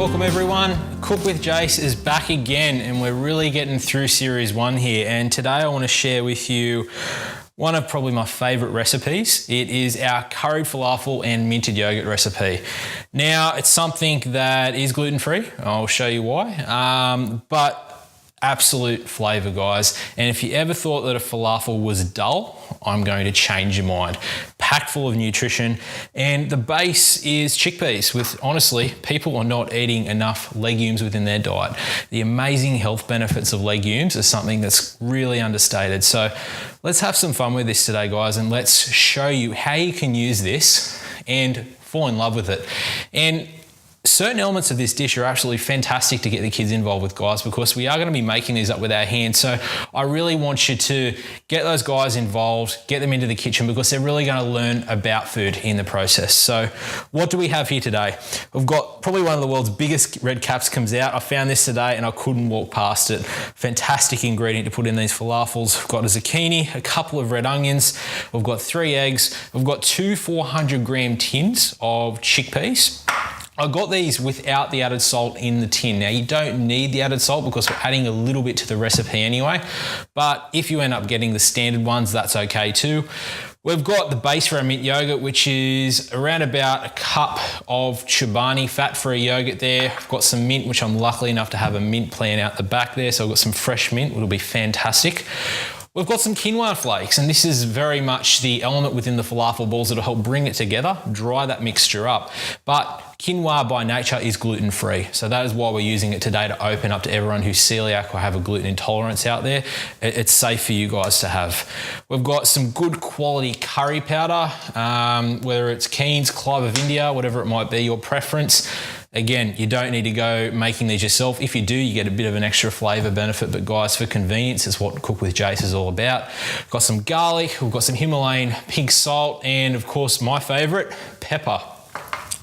Welcome everyone. Cook with Jase is back again and we're really getting through series 1 here, and today I want to share with you one of probably my favourite recipes. It is our curried falafel and minted yogurt recipe. Now it's something that is gluten-free. I'll show you why, but absolute flavour, guys. And if you ever thought that a falafel was dull, I'm going to change your mind. Packed full of nutrition, and the base is chickpeas, with honestly, people are not eating enough legumes within their diet. The amazing health benefits of legumes are something that's really understated. So let's have some fun with this today, guys, and let's show you how you can use this and fall in love with it. And certain elements of this dish are absolutely fantastic to get the kids involved with, guys, because we are going to be making these up with our hands. So I really want you to get those guys involved, get them into the kitchen, because they're really going to learn about food in the process. So what do we have here today? We've got probably one of the world's biggest red capsicums out. I found this today and I couldn't walk past it. Fantastic ingredient to put in these falafels. We've got a zucchini, a couple of red onions. We've got 3 eggs. We've got 2 400-gram tins of chickpeas. I got these without the added salt in the tin. Now you don't need the added salt because we're adding a little bit to the recipe anyway, but if you end up getting the standard ones, that's okay too. We've got the base for our mint yogurt, which is around about a cup of Chobani fat-free yogurt there. I've got some mint, which I'm lucky enough to have a mint plant out the back there, so I've got some fresh mint, which will be fantastic. We've got some quinoa flakes, and this is very much the element within the falafel balls that'll help bring it together, dry that mixture up. But quinoa by nature is gluten-free, so that is why we're using it today, to open up to everyone who's celiac or have a gluten intolerance out there. It's safe for you guys to have. We've got some good quality curry powder, whether it's Keen's, Clive of India, whatever it might be, your preference. Again, you don't need to go making these yourself. If you do, you get a bit of an extra flavour benefit, but guys, for convenience, it's what Cook with Jase is all about. We've got some garlic, we've got some Himalayan pink salt, and of course, my favourite, pepper.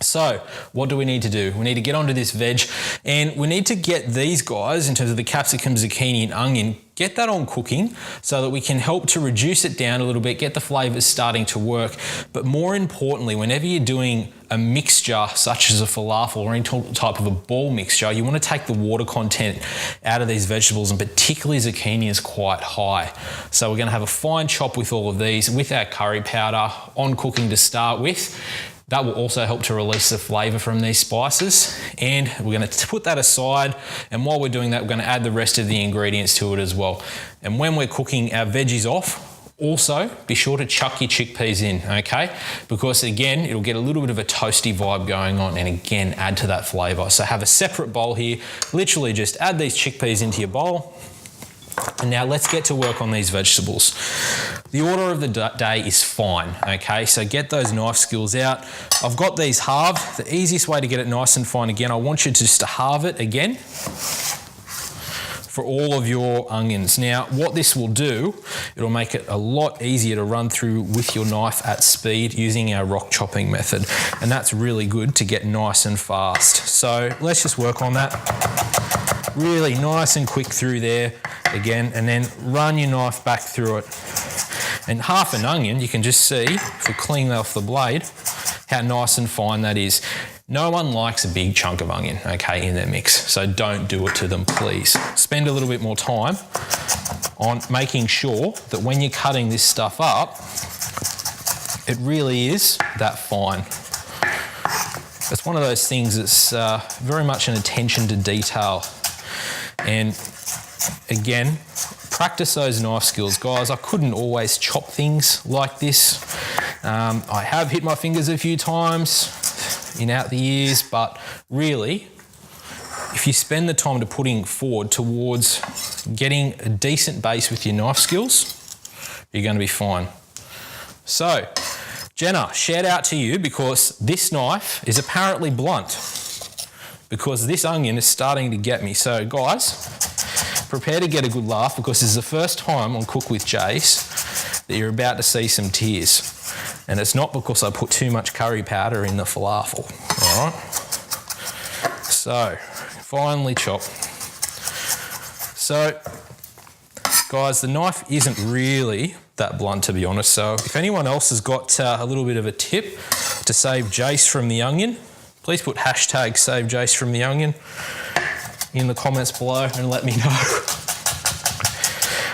So what do we need to do? We need to get onto this veg, and we need to get these guys, in terms of the capsicum, zucchini and onion, get that on cooking so that we can help to reduce it down a little bit, get the flavours starting to work. But more importantly, whenever you're doing a mixture such as a falafel or any type of a ball mixture, you want to take the water content out of these vegetables, and particularly zucchini is quite high. So we're going to have a fine chop with all of these with our curry powder on cooking to start with. That will also help to release the flavour from these spices, and we're going to put that aside, and while we're doing that, we're going to add the rest of the ingredients to it as well. And when we're cooking our veggies off, also be sure to chuck your chickpeas in, okay? Because again, it'll get a little bit of a toasty vibe going on, and again, add to that flavour. So have a separate bowl here, literally just add these chickpeas into your bowl. And now let's get to work on these vegetables. The order of the day is fine, okay? So get those knife skills out. I've got these halved. The easiest way to get it nice and fine, again, I want you to just halve it again for all of your onions. Now, what this will do, it'll make it a lot easier to run through with your knife at speed using our rock chopping method. And that's really good to get nice and fast. So let's just work on that. Really nice and quick through there again, and then run your knife back through it. And half an onion, you can just see, if we clean off the blade, how nice and fine that is. No one likes a big chunk of onion, okay, in their mix, so don't do it to them, please. Spend a little bit more time on making sure that when you're cutting this stuff up, it really is that fine. It's one of those things that's very much an attention to detail. And again, practice those knife skills. Guys, I couldn't always chop things like this. I have hit my fingers a few times out the years, but really, if you spend the time to putting forward towards getting a decent base with your knife skills, you're going to be fine. So, Jenna, shout out to you, because this knife is apparently blunt, because this onion is starting to get me. So guys, prepare to get a good laugh, because this is the first time on Cook with Jase that you're about to see some tears. And it's not because I put too much curry powder in the falafel, all right? So, finely chop. So, guys, the knife isn't really that blunt, to be honest. So if anyone else has got a little bit of a tip to save Jase from the onion, please put hashtag save Jase from the onion in the comments below and let me know.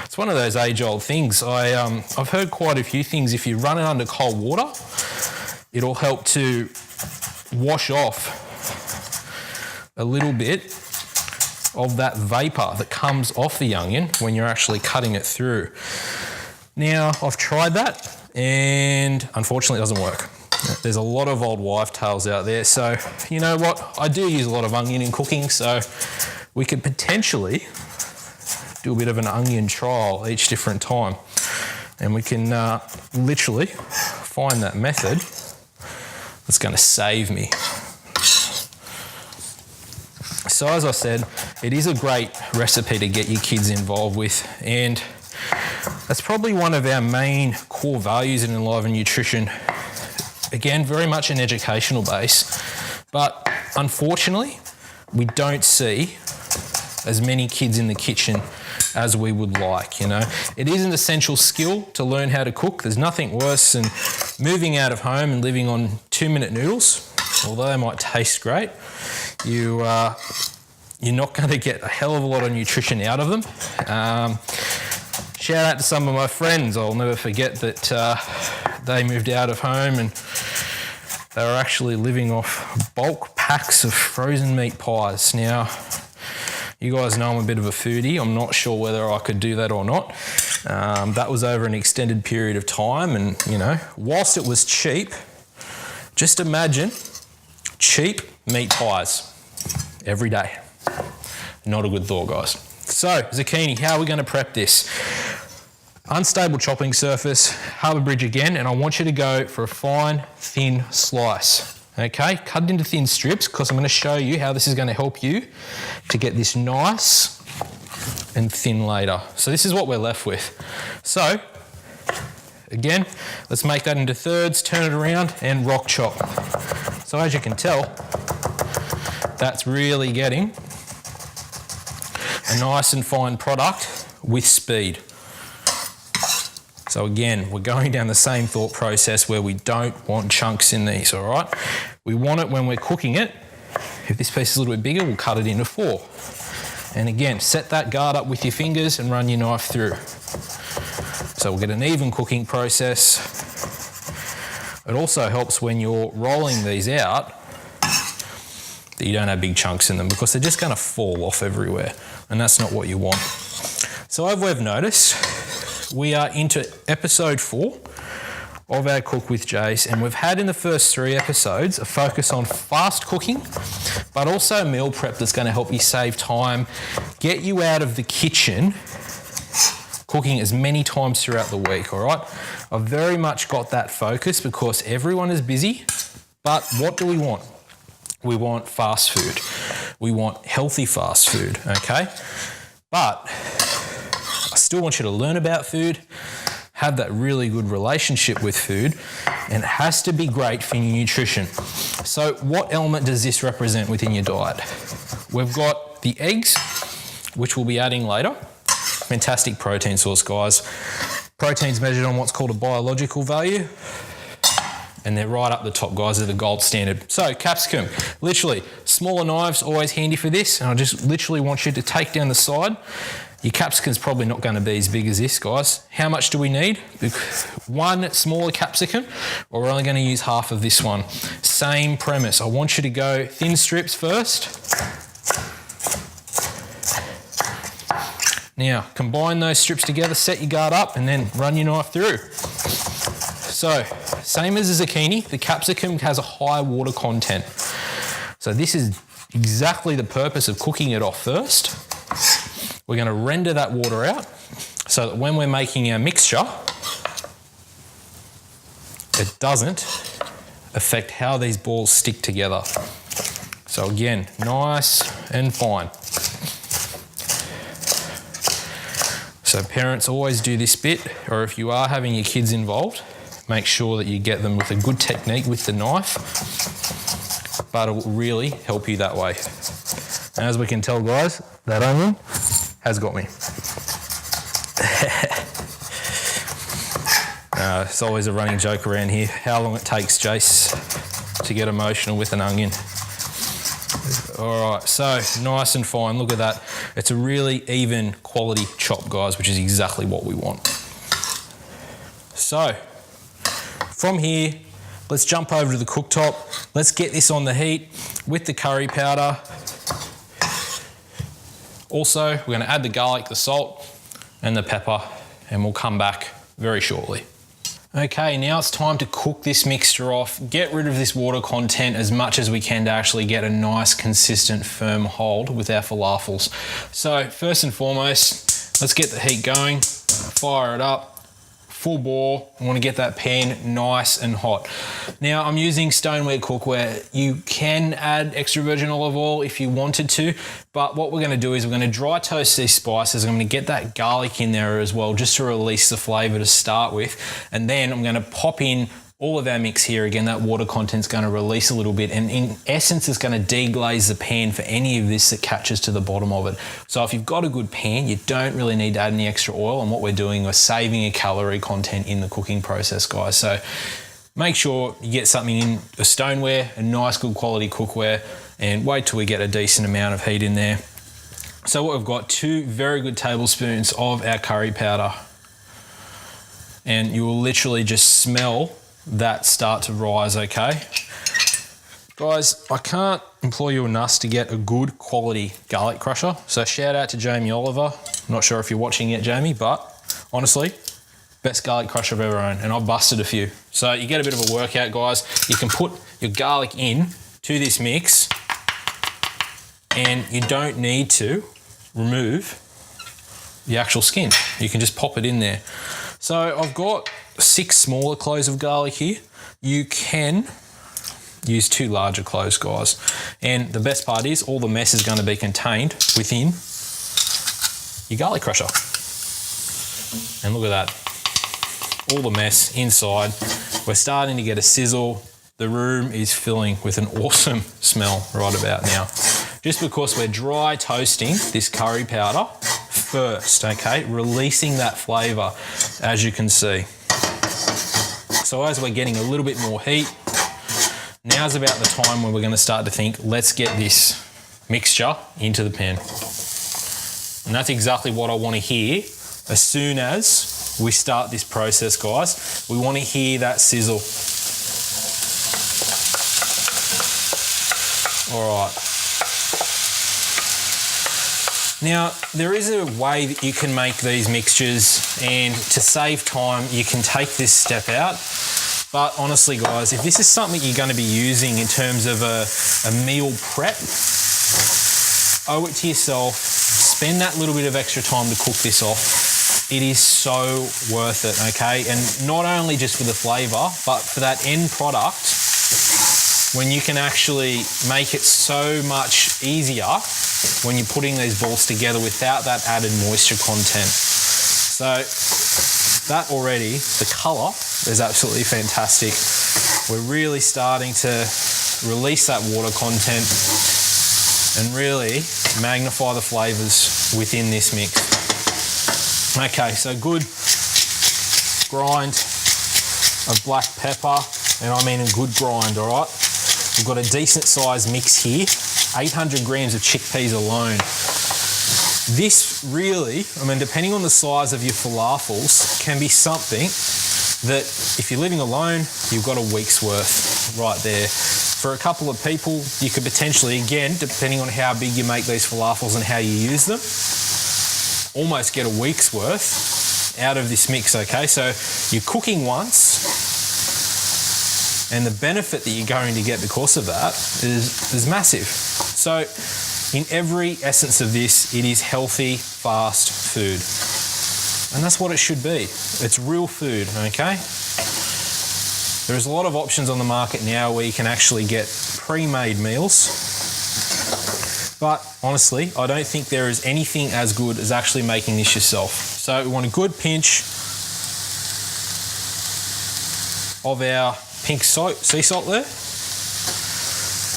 It's one of those age-old things. I've heard quite a few things. If you run it under cold water, it'll help to wash off a little bit of that vapor that comes off the onion when you're actually cutting it through. Now, I've tried that and unfortunately it doesn't work. There's a lot of old wife tales out there. So, you know what? I do use a lot of onion in cooking, so we could potentially do a bit of an onion trial each different time. And we can literally find that method that's going to save me. So as I said, it is a great recipe to get your kids involved with, and that's probably one of our main core values in Enliven Nutrition. Again, very much an educational base, but unfortunately, we don't see as many kids in the kitchen as we would like, you know. It is an essential skill to learn how to cook. There's nothing worse than moving out of home and living on 2-minute noodles. Although they might taste great, you're not going to get a hell of a lot of nutrition out of them. Shout out to some of my friends. I'll never forget that they moved out of home and they were actually living off bulk packs of frozen meat pies. Now, you guys know I'm a bit of a foodie. I'm not sure whether I could do that or not. That was over an extended period of time, and you know, whilst it was cheap, just imagine cheap meat pies every day. Not a good thought, guys. So, zucchini, how are we going to prep this? Unstable chopping surface, harbour bridge again, and I want you to go for a fine, thin slice. Okay, cut it into thin strips because I'm going to show you how this is going to help you to get this nice and thin later. So this is what we're left with. So, again, let's make that into thirds, turn it around and rock chop. So as you can tell, that's really getting a nice and fine product with speed. So again, we're going down the same thought process where we don't want chunks in these, all right? We want it when we're cooking it. If this piece is a little bit bigger, we'll cut it into 4. And again, set that guard up with your fingers and run your knife through. So we'll get an even cooking process. It also helps when you're rolling these out that you don't have big chunks in them because they're just going to fall off everywhere, and that's not what you want. So as we've noticed, we are into episode 4 of our Cook with Jase, and we've had in the first 3 episodes a focus on fast cooking, but also meal prep that's going to help you save time, get you out of the kitchen cooking as many times throughout the week, all right? I've very much got that focus because everyone is busy, but what do we want? We want fast food. We want healthy fast food, okay? But I still want you to learn about food, have that really good relationship with food, and it has to be great for your nutrition. So what element does this represent within your diet? We've got the eggs, which we'll be adding later. Fantastic protein source, guys. Protein's measured on what's called a biological value, and they're right up the top, guys. They're the gold standard. So capsicum, literally, smaller knives, always handy for this, and I just literally want you to take down the side. Your capsicum's probably not going to be as big as this, guys. How much do we need? 1 smaller capsicum, or we're only going to use half of this one. Same premise. I want you to go thin strips first. Now, combine those strips together, set your guard up, and then run your knife through. So, same as the zucchini, the capsicum has a high water content. So this is exactly the purpose of cooking it off first. We're going to render that water out so that when we're making our mixture, it doesn't affect how these balls stick together. So again, nice and fine. So parents, always do this bit, or if you are having your kids involved, make sure that you get them with a good technique with the knife, but it will really help you that way. And as we can tell, guys, that onion has got me. It's always a running joke around here, how long it takes Jase to get emotional with an onion. All right, so nice and fine. Look at that. It's a really even quality chop, guys, which is exactly what we want. So from here, let's jump over to the cooktop. Let's get this on the heat with the curry powder. Also, we're going to add the garlic, the salt, and the pepper, and we'll come back very shortly. Okay, now it's time to cook this mixture off, get rid of this water content as much as we can to actually get a nice, consistent, firm hold with our falafels. So first and foremost, let's get the heat going, fire it up, full bore. I want to get that pan nice and hot. Now I'm using stoneware cookware. You can add extra virgin olive oil if you wanted to, but what we're going to do is we're going to dry toast these spices. I'm going to get that garlic in there as well, just to release the flavor to start with. And then I'm going to pop in all of our mix here. Again, that water content's going to release a little bit, and in essence, it's going to deglaze the pan for any of this that catches to the bottom of it. So if you've got a good pan, you don't really need to add any extra oil, and what we're doing, we're saving a calorie content in the cooking process, guys. So make sure you get something in a stoneware, a nice good quality cookware, and wait till we get a decent amount of heat in there. So what we've got, 2 very good tablespoons of our curry powder, and you will literally just smell that start to rise, okay? Guys, I can't implore you enough to get a good quality garlic crusher. So shout out to Jamie Oliver. Not sure if you're watching yet, Jamie, but honestly, best garlic crusher I've ever owned, and I've busted a few. So you get a bit of a workout, guys. You can put your garlic in to this mix, and you don't need to remove the actual skin. You can just pop it in there. So I've got 6 smaller cloves of garlic here. You can use 2 larger cloves, guys. And the best part is all the mess is going to be contained within your garlic crusher. And look at that. All the mess inside. We're starting to get a sizzle. The room is filling with an awesome smell right about now. Just because we're dry toasting this curry powder first, okay? Releasing that flavor, as you can see. So as we're getting a little bit more heat, now's about the time when we're going to start to think, let's get this mixture into the pan. And that's exactly what I want to hear as soon as we start this process, guys. We want to hear that sizzle. All right. Now, there is a way that you can make these mixtures, and to save time, you can take this step out. But honestly, guys, if this is something you're going to be using in terms of a meal prep, owe it to yourself. Spend that little bit of extra time to cook this off. It is so worth it, okay? And not only just for the flavor, but for that end product, when you can actually make it so much easier when you're putting these balls together without that added moisture content. So that already, the colour is absolutely fantastic. We're really starting to release that water content and really magnify the flavours within this mix. Okay, so good grind of black pepper, and I mean a good grind, all right? We've got a decent sized mix here, 800 grams of chickpeas alone. This really, I mean, depending on the size of your falafels, can be something that if you're living alone, you've got a week's worth right there. For a couple of people, you could potentially, again, depending on how big you make these falafels and how you use them, almost get a week's worth out of this mix, okay? So you're cooking once, and the benefit that you're going to get because of that is massive. So in every essence of this, it is healthy, fast food. And that's what it should be. It's real food, okay? There's a lot of options on the market now where you can actually get pre-made meals. But honestly, I don't think there is anything as good as actually making this yourself. So we want a good pinch of our pink sea salt there.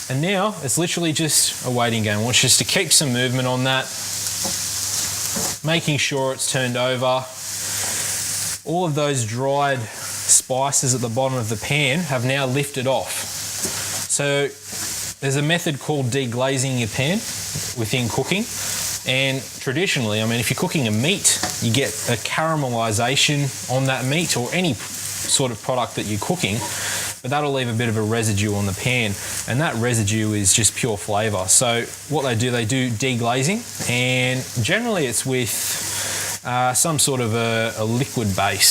And now it's literally just a waiting game. I want you just to keep some movement on that, making sure it's turned over. All of those dried spices at the bottom of the pan have now lifted off. So there's a method called deglazing your pan within cooking. And traditionally, I mean, if you're cooking a meat, you get a caramelization on that meat or any sort of product that you're cooking, but that'll leave a bit of a residue on the pan, and that residue is just pure flavour. So what they do deglazing, and generally it's with some sort of a liquid base,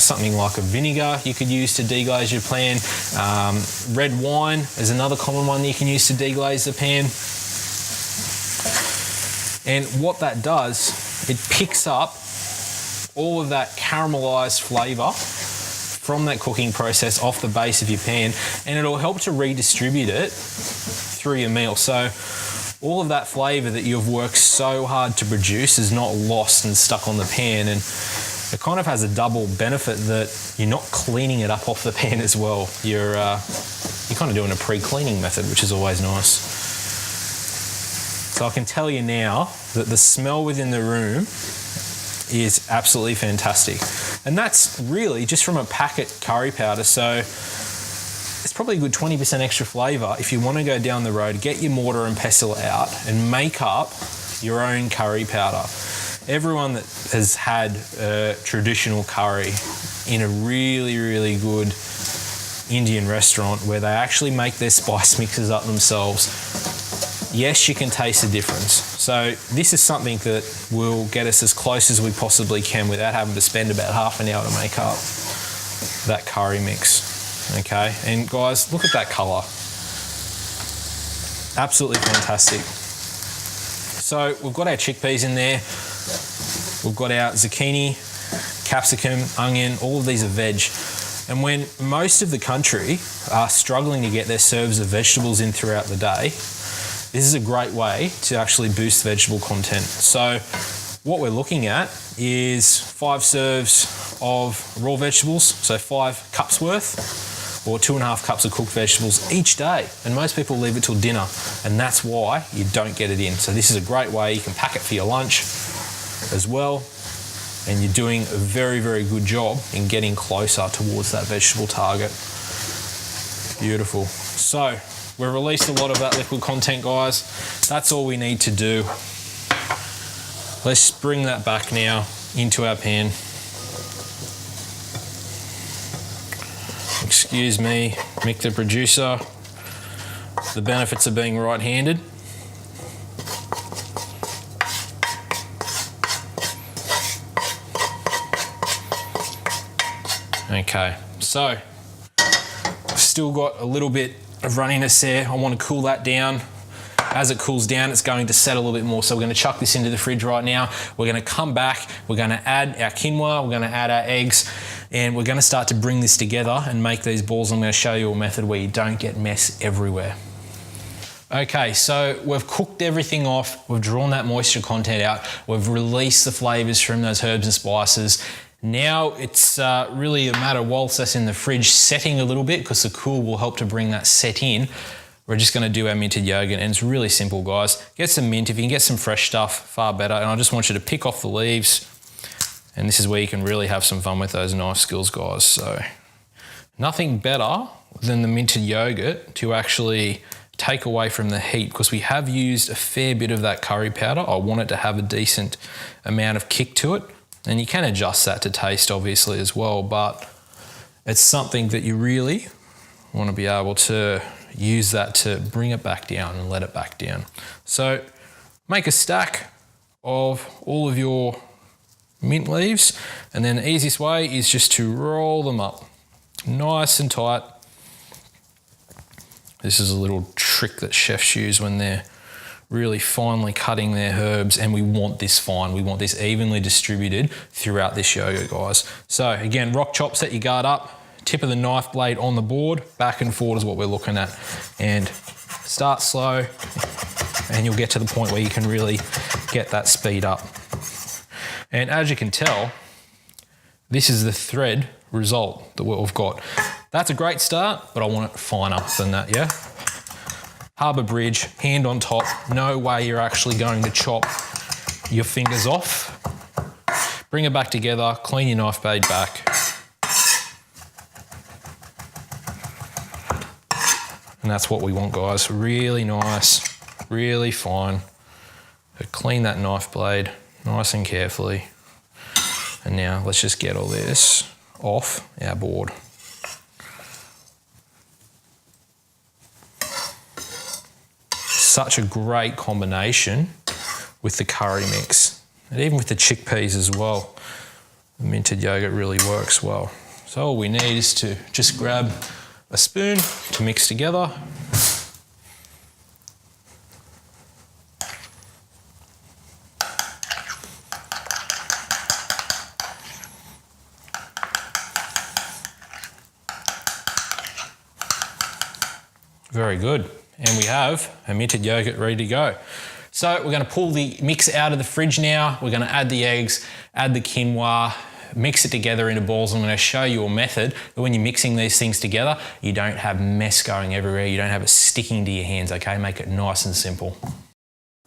something like a vinegar you could use to deglaze your pan. Red wine is another common one that you can use to deglaze the pan. And what that does, it picks up all of that caramelised flavour from that cooking process off the base of your pan, and it'll help to redistribute it through your meal. So all of that flavour that you've worked so hard to produce is not lost and stuck on the pan, and it kind of has a double benefit that you're not cleaning it up off the pan as well. You're kind of doing a pre-cleaning method, which is always nice. So I can tell you now that the smell within the room is absolutely fantastic. And that's really just from a packet curry powder. So it's probably a good 20% extra flavour. If you want to go down the road, get your mortar and pestle out and make up your own curry powder. Everyone that has had a traditional curry in a really, really good Indian restaurant where they actually make their spice mixes up themselves, yes, you can taste the difference. So this is something that will get us as close as we possibly can without having to spend about half an hour to make up that curry mix. Okay, and guys, look at that colour. Absolutely fantastic. So we've got our chickpeas in there. We've got our zucchini, capsicum, onion, all of these are veg. And when most of the country are struggling to get their serves of vegetables in throughout the day, this is a great way to actually boost vegetable content. So what we're looking at is 5 serves of raw vegetables, so 5 cups worth, or 2.5 cups of cooked vegetables each day. And most people leave it till dinner, and that's why you don't get it in. So this is a great way. You can pack it for your lunch as well, and you're doing a very, very good job in getting closer towards that vegetable target. Beautiful. So we've released a lot of that liquid content, guys. That's all we need to do. Let's bring that back now into our pan. Excuse me, Mick the producer. The benefits of being right-handed. Okay, so still got a little bit of runniness there. I want to cool that down. As it cools down, it's going to settle a little bit more. So we're going to chuck this into the fridge right now. We're going to come back. We're going to add our quinoa. We're going to add our eggs, and we're going to start to bring this together and make these balls. I'm going to show you a method where you don't get mess everywhere. Okay, so we've cooked everything off. We've drawn that moisture content out. We've released the flavors from those herbs and spices. Now it's really a matter, whilst that's in the fridge, setting a little bit, because the cool will help to bring that set in. We're just going to do our minted yogurt, and it's really simple, guys. Get some mint. If you can get some fresh stuff, far better. And I just want you to pick off the leaves, and this is where you can really have some fun with those knife skills, guys. So nothing better than the minted yogurt to actually take away from the heat, because we have used a fair bit of that curry powder. I want it to have a decent amount of kick to it, and you can adjust that to taste obviously as well, but it's something that you really want to be able to use that to bring it back down and let it back down. So make a stack of all of your mint leaves, and then the easiest way is just to roll them up nice and tight. This is a little trick that chefs use when they're really finely cutting their herbs, and we want this fine. We want this evenly distributed throughout this yogurt, guys. So again, rock chop, set your guard up, tip of the knife blade on the board, back and forward is what we're looking at. And start slow, and you'll get to the point where you can really get that speed up. And as you can tell, this is the thread result that we've got. That's a great start, but I want it finer than that, yeah? Harbour Bridge, hand on top, no way you're actually going to chop your fingers off. Bring it back together, clean your knife blade back. And that's what we want, guys. Really nice, really fine. So clean that knife blade nice and carefully. And now let's just get all this off our board. Such a great combination with the curry mix, and even with the chickpeas as well. The minted yogurt really works well. So all we need is to just grab a spoon to mix together. Very good. And we have a minted yogurt ready to go. So we're going to pull the mix out of the fridge now. We're going to add the eggs, add the quinoa, mix it together into balls. I'm going to show you a method that when you're mixing these things together, you don't have mess going everywhere. You don't have it sticking to your hands, okay? Make it nice and simple.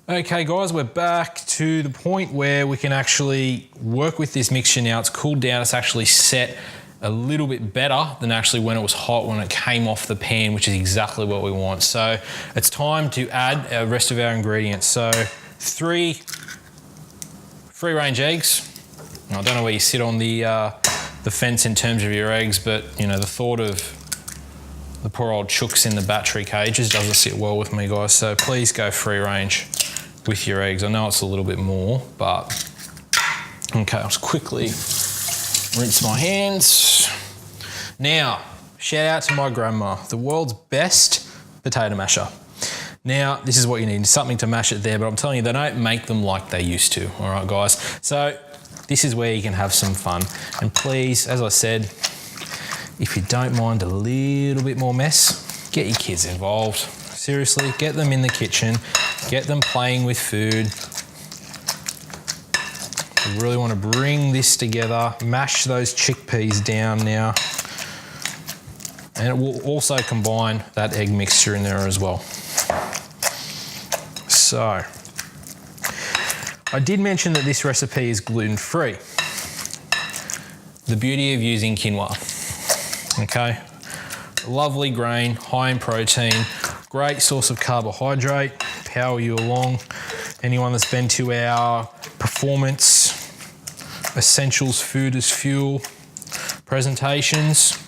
Okay guys, we're back to the point where we can actually work with this mixture now. It's cooled down, it's actually set a little bit better than actually when it was hot, when it came off the pan, which is exactly what we want. So it's time to add the rest of our ingredients. So 3 free-range eggs. Now, I don't know where you sit on the fence in terms of your eggs, but you know, the thought of the poor old chooks in the battery cages doesn't sit well with me, guys. So please go free-range with your eggs. I know it's a little bit more, but okay, I'll just quickly rinse my hands. Now, shout out to my grandma, the world's best potato masher. Now, this is what you need, something to mash it there, but I'm telling you, they don't make them like they used to, all right, guys? So this is where you can have some fun. And please, as I said, if you don't mind a little bit more mess, get your kids involved. Seriously, get them in the kitchen, get them playing with food. We really want to bring this together, mash those chickpeas down now. And it will also combine that egg mixture in there as well. So, I did mention that this recipe is gluten-free. The beauty of using quinoa, okay? A lovely grain, high in protein, great source of carbohydrate, power you along. Anyone that's been to our performance essentials food as fuel presentations,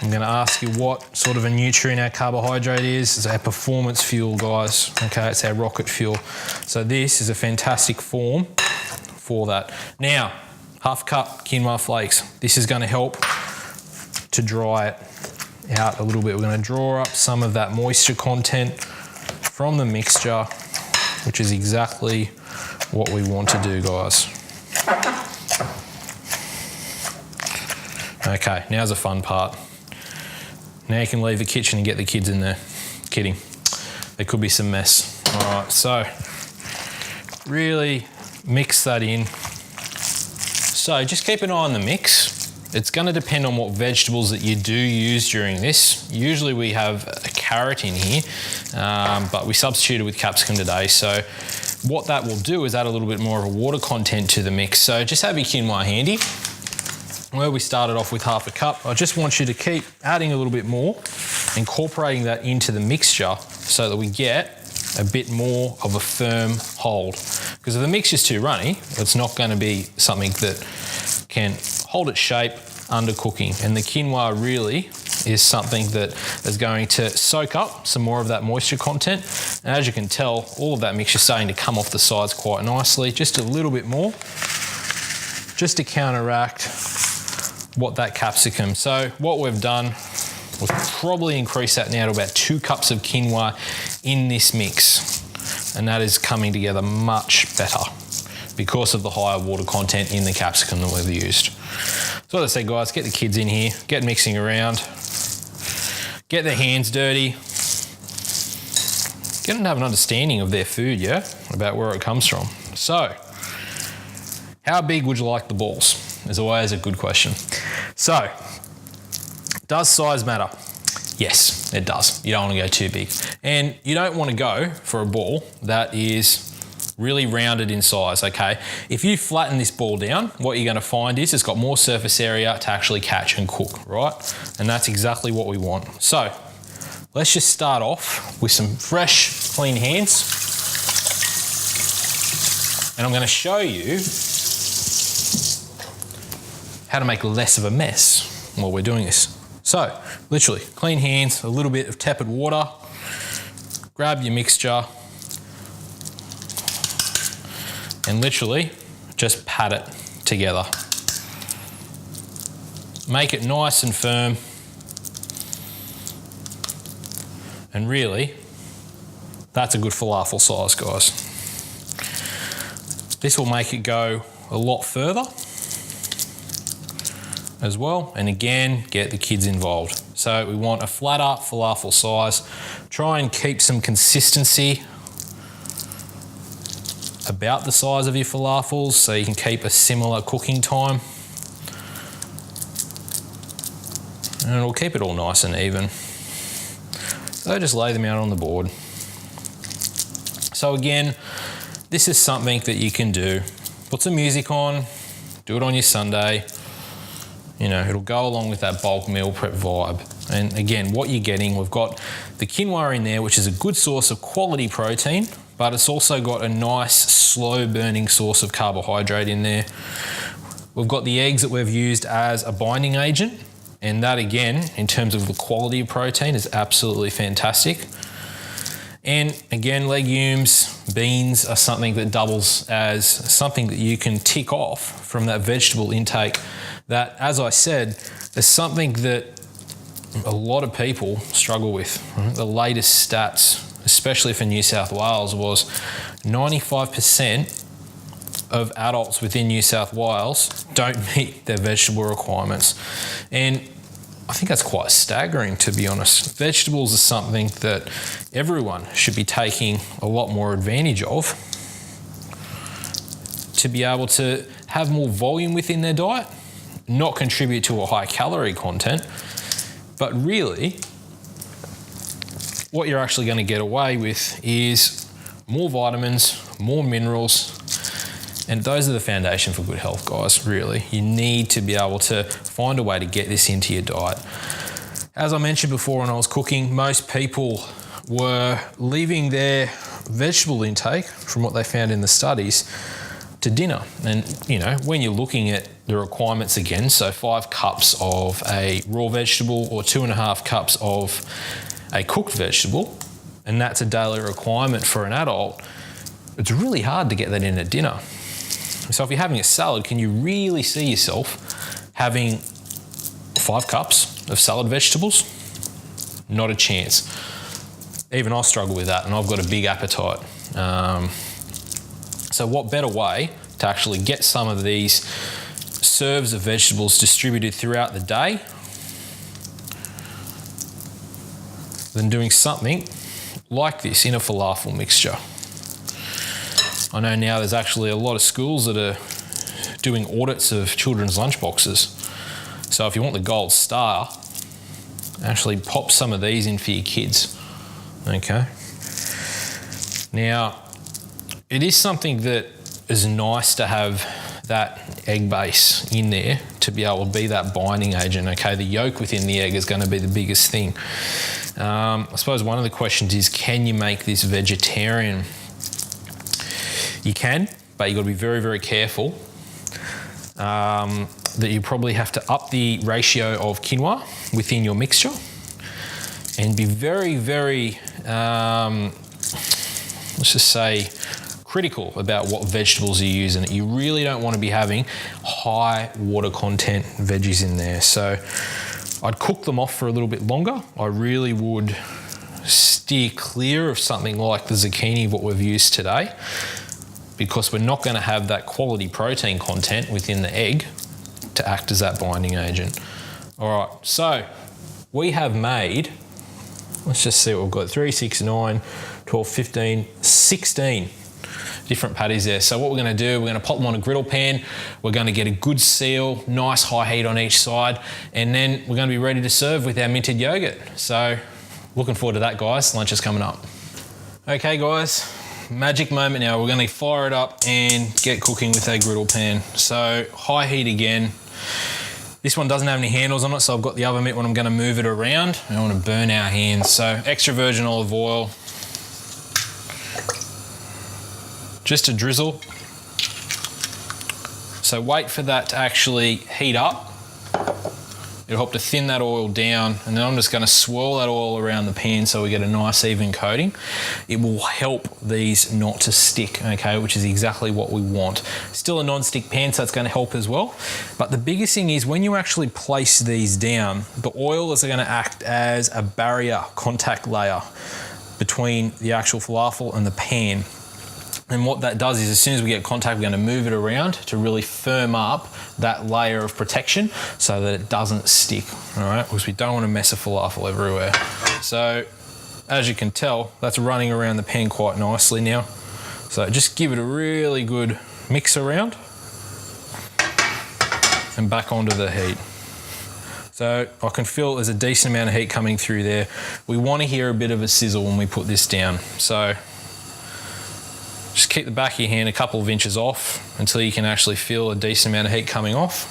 I'm going to ask you what sort of a nutrient our carbohydrate is. It's our performance fuel, guys. Okay, it's our rocket fuel. So this is a fantastic form for that. Now, half cup quinoa flakes. This is going to help to dry it out a little bit. We're going to draw up some of that moisture content from the mixture, which is exactly what we want to do, guys. Okay, now's the fun part. Now you can leave the kitchen and get the kids in there. Kidding. There could be some mess. All right, so really mix that in. So just keep an eye on the mix. It's going to depend on what vegetables that you do use during this. Usually we have a carrot in here, but we substituted with capsicum today. So what that will do is add a little bit more of a water content to the mix. So just have your quinoa handy. Where we started off with half a cup, I just want you to keep adding a little bit more, incorporating that into the mixture so that we get a bit more of a firm hold. Because if the mixture's too runny, it's not going to be something that can hold its shape under cooking. And the quinoa really is something that is going to soak up some more of that moisture content. And as you can tell, all of that mixture is starting to come off the sides quite nicely. Just a little bit more, just to counteract what that capsicum. So what we've done, we've probably increased that now to about 2 cups of quinoa in this mix. And that is coming together much better because of the higher water content in the capsicum that we've used. So as I said, guys, get the kids in here, get mixing around, get their hands dirty, get them to have an understanding of their food, yeah, about where it comes from. So, how big would you like the balls? Is always a good question. So, does size matter? Yes, it does. You don't want to go too big. And you don't want to go for a ball that is really rounded in size, okay? If you flatten this ball down, what you're going to find is it's got more surface area to actually catch and cook, right? And that's exactly what we want. So, let's just start off with some fresh, clean hands. And I'm going to show you how to make less of a mess while we're doing this. So, literally, clean hands, a little bit of tepid water, grab your mixture, and literally just pat it together. Make it nice and firm. And really, that's a good falafel size, guys. This will make it go a lot further as well, and again, get the kids involved. So we want a flatter falafel size. Try and keep some consistency about the size of your falafels so you can keep a similar cooking time. And it'll keep it all nice and even. So just lay them out on the board. So again, this is something that you can do. Put some music on, do it on your Sunday. You know, it'll go along with that bulk meal prep vibe. And again, what you're getting, we've got the quinoa in there, which is a good source of quality protein, but it's also got a nice, slow burning source of carbohydrate in there. We've got the eggs that we've used as a binding agent. And that again, in terms of the quality of protein, is absolutely fantastic. And again, legumes, beans are something that doubles as something that you can tick off from that vegetable intake that, as I said, is something that a lot of people struggle with. The latest stats, especially for New South Wales, was 95% of adults within New South Wales don't meet their vegetable requirements. And I think that's quite staggering, to be honest. Vegetables are something that everyone should be taking a lot more advantage of to be able to have more volume within their diet, not contribute to a high calorie content, but really what you're actually going to get away with is more vitamins, more minerals, and those are the foundation for good health, guys, really. You need to be able to find a way to get this into your diet. As I mentioned before when I was cooking, most people were leaving their vegetable intake, from what they found in the studies, to dinner. And, you know, when you're looking at the requirements again, so 5 cups of a raw vegetable or 2.5 cups of a cooked vegetable, and that's a daily requirement for an adult, it's really hard to get that in at dinner. So if you're having a salad, can you really see yourself having 5 cups of salad vegetables? Not a chance. Even I struggle with that, and I've got a big appetite. So what better way to actually get some of these serves of vegetables distributed throughout the day than doing something like this in a falafel mixture. I know now there's actually a lot of schools that are doing audits of children's lunchboxes. So if you want the gold star, actually pop some of these in for your kids. Okay. Now, it is something that is nice to have that egg base in there to be able to be that binding agent. Okay, the yolk within the egg is going to be the biggest thing. I suppose one of the questions is, can you make this vegetarian? You can, but you've got to be very, very careful that you probably have to up the ratio of quinoa within your mixture and be very, very, let's just say, critical about what vegetables you use in it. You really don't want to be having high water content veggies in there. So I'd cook them off for a little bit longer. I really would steer clear of something like the zucchini, what we've used today, because we're not going to have that quality protein content within the egg to act as that binding agent. All right, so we have made, let's just see what we've got, 3, 6, 9, 12, 15, 16 different patties there. So what we're going to do, we're going to pop them on a griddle pan. We're going to get a good seal, nice high heat on each side, and then we're going to be ready to serve with our minted yogurt. So looking forward to that, guys. Lunch is coming up. Okay, guys, magic moment now. We're going to fire it up and get cooking with our griddle pan. So high heat again. This one doesn't have any handles on it, so I've got the other mitt when I'm going to move it around. I don't want to burn our hands. So extra virgin olive oil, just a drizzle. So wait for that to actually heat up. It'll help to thin that oil down, and then I'm just going to swirl that oil around the pan so we get a nice even coating. It will help these not to stick, okay, which is exactly what we want. Still a non-stick pan, so it's going to help as well. But the biggest thing is when you actually place these down, the oil is going to act as a barrier contact layer between the actual falafel and the pan. And what that does is as soon as we get contact, we're going to move it around to really firm up that layer of protection so that it doesn't stick, all right? Because we don't want to mess a falafel everywhere. So as you can tell, that's running around the pan quite nicely now. So just give it a really good mix around and back onto the heat. So I can feel there's a decent amount of heat coming through there. We want to hear a bit of a sizzle when we put this down. So just keep the back of your hand a couple of inches off until you can actually feel a decent amount of heat coming off.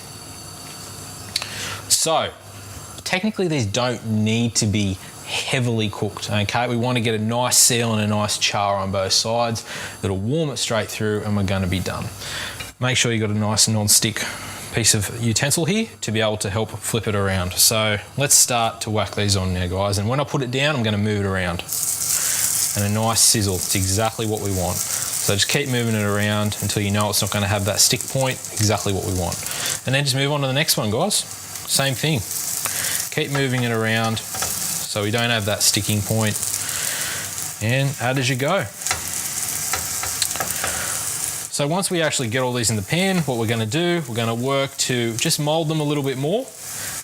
So, technically these don't need to be heavily cooked, okay? We want to get a nice seal and a nice char on both sides. It'll warm it straight through and we're going to be done. Make sure you've got a nice non-stick piece of utensil here to be able to help flip it around. So let's start to whack these on now, guys. And when I put it down, I'm going to move it around. And a nice sizzle, it's exactly what we want. So just keep moving it around until you know it's not going to have that stick point, exactly what we want. And then just move on to the next one, guys. Same thing. Keep moving it around so we don't have that sticking point. And add as you go. So once we actually get all these in the pan, what we're going to do, we're going to work to just mold them a little bit more.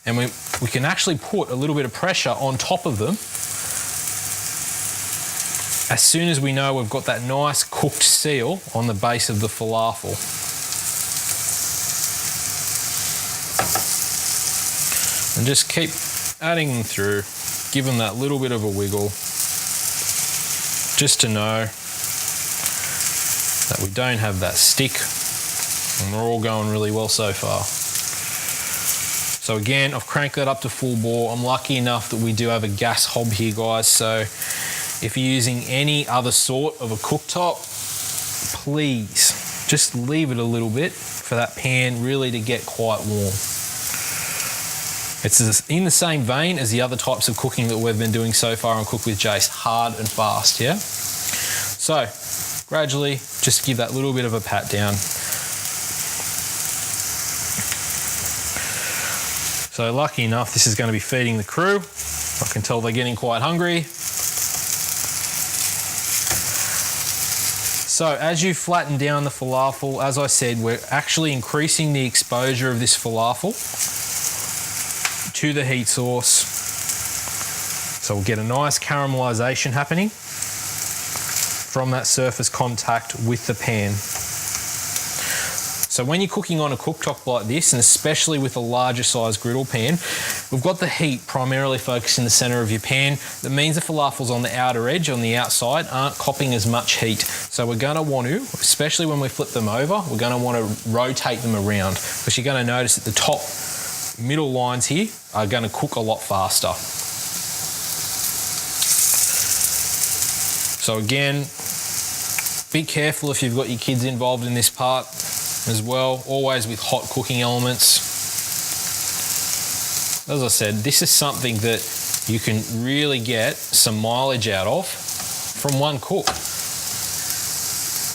And we can actually put a little bit of pressure on top of them as soon as we know we've got that nice cooked seal on the base of the falafel. And just keep adding them through, give them that little bit of a wiggle, just to know that we don't have that stick, and we're all going really well so far. So again, I've cranked that up to full bore. I'm lucky enough that we do have a gas hob here, guys, so if you're using any other sort of a cooktop, please just leave it a little bit for that pan really to get quite warm. It's in the same vein as the other types of cooking that we've been doing so far on Cook with Jase, hard and fast, yeah? So gradually just give that little bit of a pat down. So lucky enough, this is going to be feeding the crew. I can tell they're getting quite hungry. So as you flatten down the falafel, as I said, we're actually increasing the exposure of this falafel to the heat source. So we'll get a nice caramelization happening from that surface contact with the pan. So when you're cooking on a cooktop like this, and especially with a larger size griddle pan, we've got the heat primarily focused in the center of your pan. That means the falafels on the outer edge, on the outside, aren't copping as much heat. So we're gonna want to, especially when we flip them over, we're gonna want to rotate them around, because you're gonna notice that the top middle lines here are gonna cook a lot faster. So again, be careful if you've got your kids involved in this part as well, always with hot cooking elements. As I said, this is something that you can really get some mileage out of from one cook.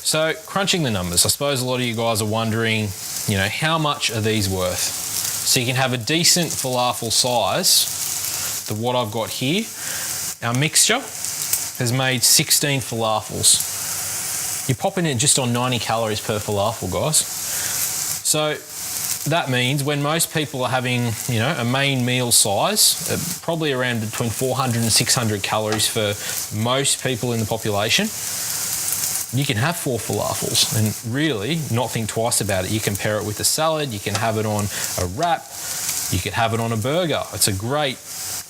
So crunching the numbers, I suppose a lot of you guys are wondering, you know, how much are these worth? So you can have a decent falafel size, the what I've got here. Our mixture has made 16 falafels. You're popping it just on 90 calories per falafel, guys. So that means when most people are having, you know, a main meal size, probably around between 400 and 600 calories for most people in the population, you can have 4 falafels and really not think twice about it. You can pair it with a salad, you can have it on a wrap, you could have it on a burger. It's a great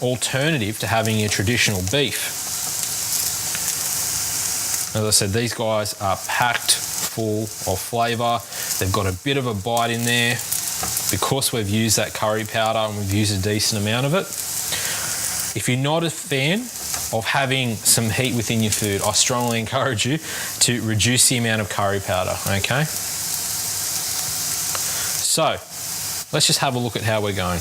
alternative to having your traditional beef. As I said, these guys are packed full of flavour. They've got a bit of a bite in there. because we've used that curry powder and we've used a decent amount of it. If you're not a fan of having some heat within your food, I strongly encourage you to reduce the amount of curry powder, okay? So, let's just have a look at how we're going.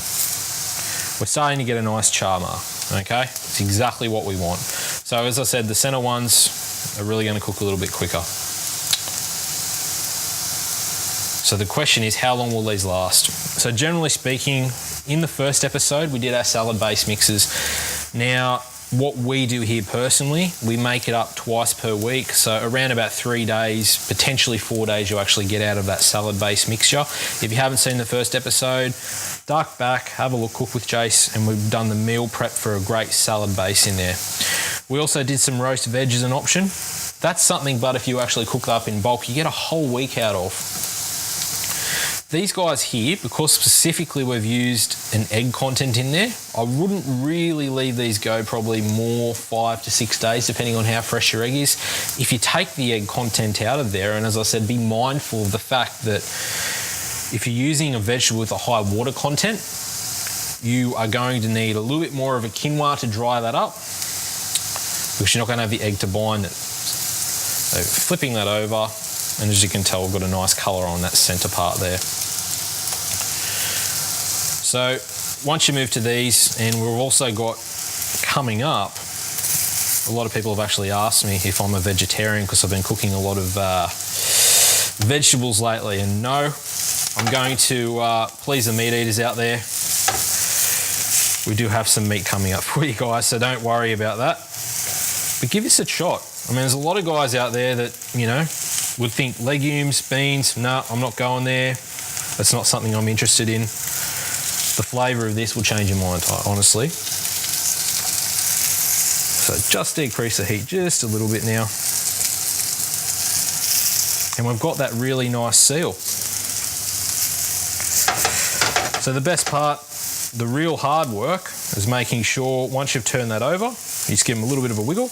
We're starting to get a nice char mark, okay? It's exactly what we want. So as I said, the center ones are really going to cook a little bit quicker. So the question is, how long will these last? So generally speaking, in the first episode, we did our salad-based mixes. Now, what we do here personally, we make it up twice per week. So around about 3 days, potentially 4 days, you'll actually get out of that salad-based mixture. If you haven't seen the first episode, duck back, have a look, cook with Jase, and we've done the meal prep for a great salad base in there. We also did some roast veg as an option. That's something, but if you actually cook it up in bulk, you get a whole week out of. These guys here, because specifically we've used an egg content in there, I wouldn't really leave these go probably more 5 to 6 days, depending on how fresh your egg is. If you take the egg content out of there, and as I said, be mindful of the fact that if you're using a vegetable with a high water content, you are going to need a little bit more of a quinoa to dry that up, because you're not going to have the egg to bind it. So flipping that over, and as you can tell, we've got a nice colour on that centre part there. So once you move to these, and we've also got coming up, a lot of people have actually asked me if I'm a vegetarian because I've been cooking a lot of vegetables lately, and no, I'm going to please the meat eaters out there. We do have some meat coming up for you guys, so don't worry about that. But give this a shot. I mean, there's a lot of guys out there that, you know, would think legumes, beans, no, I'm not going there. That's not something I'm interested in. The flavour of this will change your mind, honestly. So just decrease the heat just a little bit now. And we've got that really nice seal. So the best part, the real hard work, is making sure once you've turned that over, you just give them a little bit of a wiggle,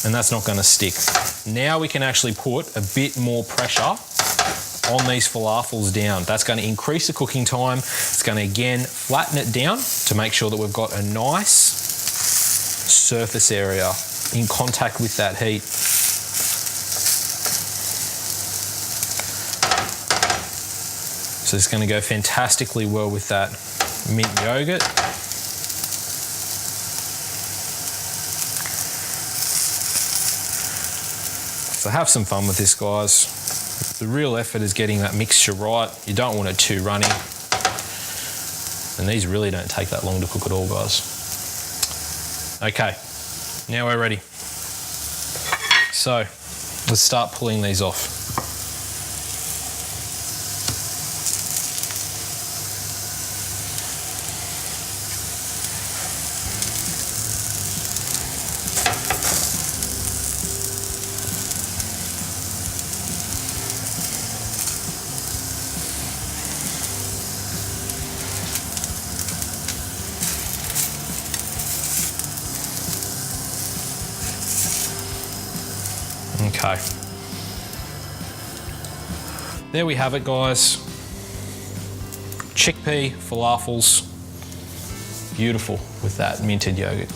and that's not going to stick. Now we can actually put a bit more pressure on these falafels down. That's going to increase the cooking time. It's going to again flatten it down to make sure that we've got a nice surface area in contact with that heat. So it's going to go fantastically well with that mint yogurt. So have some fun with this, guys. The real effort is getting that mixture right. You don't want it too runny. And these really don't take that long to cook at all, guys. Okay, now we're ready. So let's start pulling these off. Okay. There we have it, guys. Chickpea falafels. Beautiful with that minted yogurt.